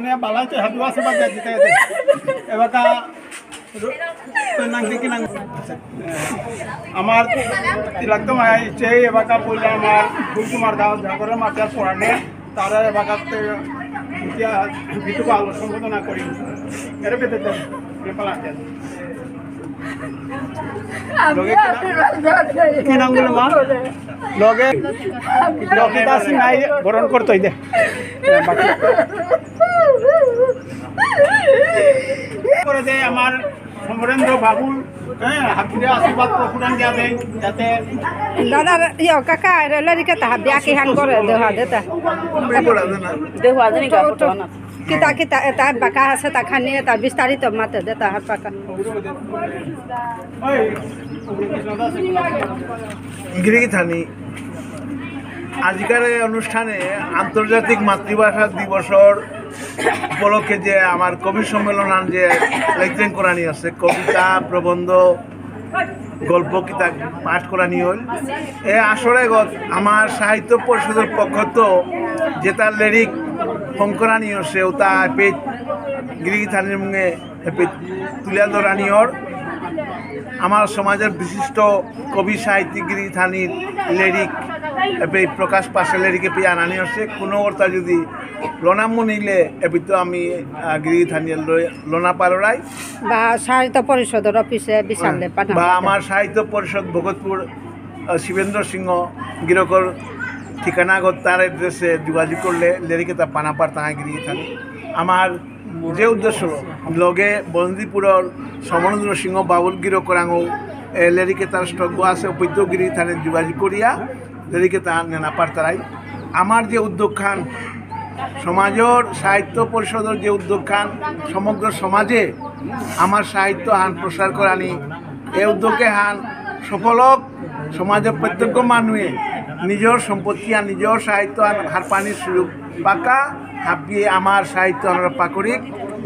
মানে বালাইতে হাদুয়া সেবা দিতে এবাকা আমার তিলাকদম আইছে এবাকা পড়লে আমার ফুলকুমার দাও জাগরের মাথায় পড়ানে তারা এবাকাতে ভিতুকে আলো সম্বোধনা করি এর পেতে পালাতে কি নাম বলে মা লগে লকিতা সিং নাই বরণ করতেই দে করে দে আমার সমরেন্দ্র বাবুল হ্যাঁ হাকিরে আশীর্বাদ প্রদান দিয়া দেয় যাতে দাদা ইয়ো কাকা লরিকে তা বিয়া কি হান করে দেওয়া দেতা দেওয়া জানি কা photo kita kita eta baka আছে তা খানি তা বিস্তারিত মাতে দেতা হাত পাকা গিরিগিথানি আজকের অনুষ্ঠানে আন্তর্জাতিক মাতৃভাষা দিবসর উপলক্ষে যে আমার কবি সম্মেলন যে লেখলেন করানি আছে কবিতা প্রবন্ধ গল্প কিতাব পাঠ করানি হল এ আসরে আমার সাহিত্য পরিষদের পক্ষ তো যেটা লিরিক ফঙ্করানি আছে ওটা পেজ গিরিগিথানির মুখে তুলে ধরানিওর আমার সমাজের বিশিষ্ট কবি সাহিত্যিক গিরিগিথানির লিরিক প্রকাশ পাশে লিরিকে পেয়ে আনানি হচ্ছে কোনো অর্থা যদি লনামু নিলে এবার তো আমি গিরিগিথানির লোনা পাড়াই বা সাহিত্য পরিষদের অফিসে বিচারলে বা আমার সাহিত্য পরিষদ ভগতপুর শিবেন্দ্র সিংহ গিরকর ঠিকানাগত তার এড্রেসে যোগাযোগ করলে লিরিকে তা পানাপার তাহা গিরিগিথানি আমার যে উদ্দেশ্য লগে বন্দিপুরের সমরেন্দ্র সিংহ বাবুল গিরকরাঙও লিরিকে তার স্টক আছে উপদ্য গিরিগিথানে যোগাযোগ করিয়া লিরিকে তা নেনাপার তারাই আমার যে উদ্যোগ খান সমাজের সাহিত্য পরিষদের যে উদ্যোগ খান সমগ্র সমাজে আমার সাহিত্য হান প্রসার করানি এই উদ্যোগে হান সফল সমাজের প্রত্যেক মানুষে নিজের সম্পত্তি আর নিজের সাহিত্য হার পানির সুযোগ পাকা হাবিয়ে আমার সাহিত্য আমরা পাকরিক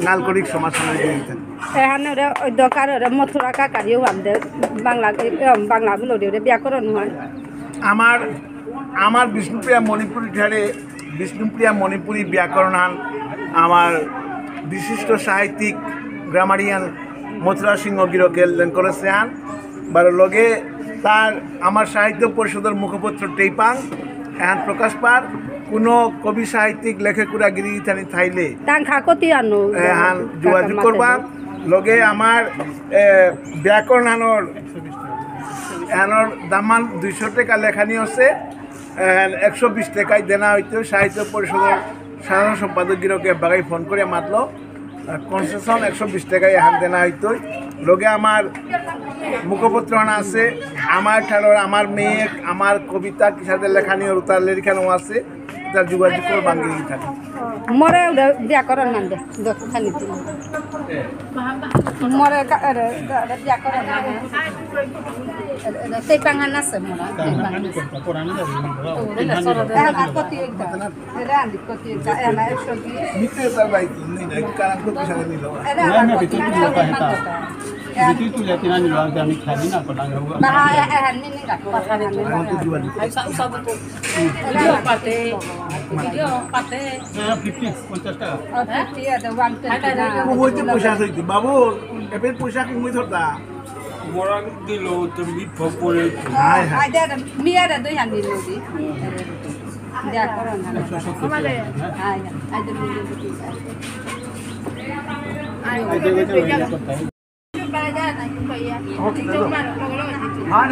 নালকরিক সমাজ দিয়েছেন এখানে দরকার মথুরা কাকারিও আমাদের বাংলা বাংলা বলে ব্যাকরণ হয় আমার আমার বিষ্ণুপ্রিয়া মণিপুরী ঠারে বিষ্ণুপ্রিয়া মণিপুরী ব্যাকরণ আমার বিশিষ্ট সাহিত্যিক গ্রামারিয়ান মথুরা সিংহ গিরকে করেছে হান বার লগে তার আমার সাহিত্য পরিষদের মুখপত্র টেইপাং এখন প্রকাশ পার কোনো কবি সাহিত্যিক লেখকুরা গিরিগিথানি থাইলে এখন যোগাযোগ করবা লগে আমার ব্যাকরণ হানোর এনার দামান 200 টাকা লেখানি আছে 120 টাকায় দেনা হইতো সাহিত্য পরিষদের সাধারণ সম্পাদক গিরকে বাগাই ফোন করে মাতলো কনসেশন 120 টাকায় এখন দেনা হইতো লগে আমার মুখপত্র আছে আমার ঠানোর আমার মেয়ে আমার কবিতা কিসাদের লেখানি ওর তার লেখানো আছে তার যোগাযোগ করে বাঙ্গি থাকে মরে ব্যাকরণ নাম দে খালি মরে ব্যাকরণ সেই পাঙ্গান আছে মরা আমি খালি না বাবু এবার পয়সা কমই ধরতা মোরা দিল তুমি পরে মিয়ারে দুই হান দিল দি দেয়া করো না আমারে हाँ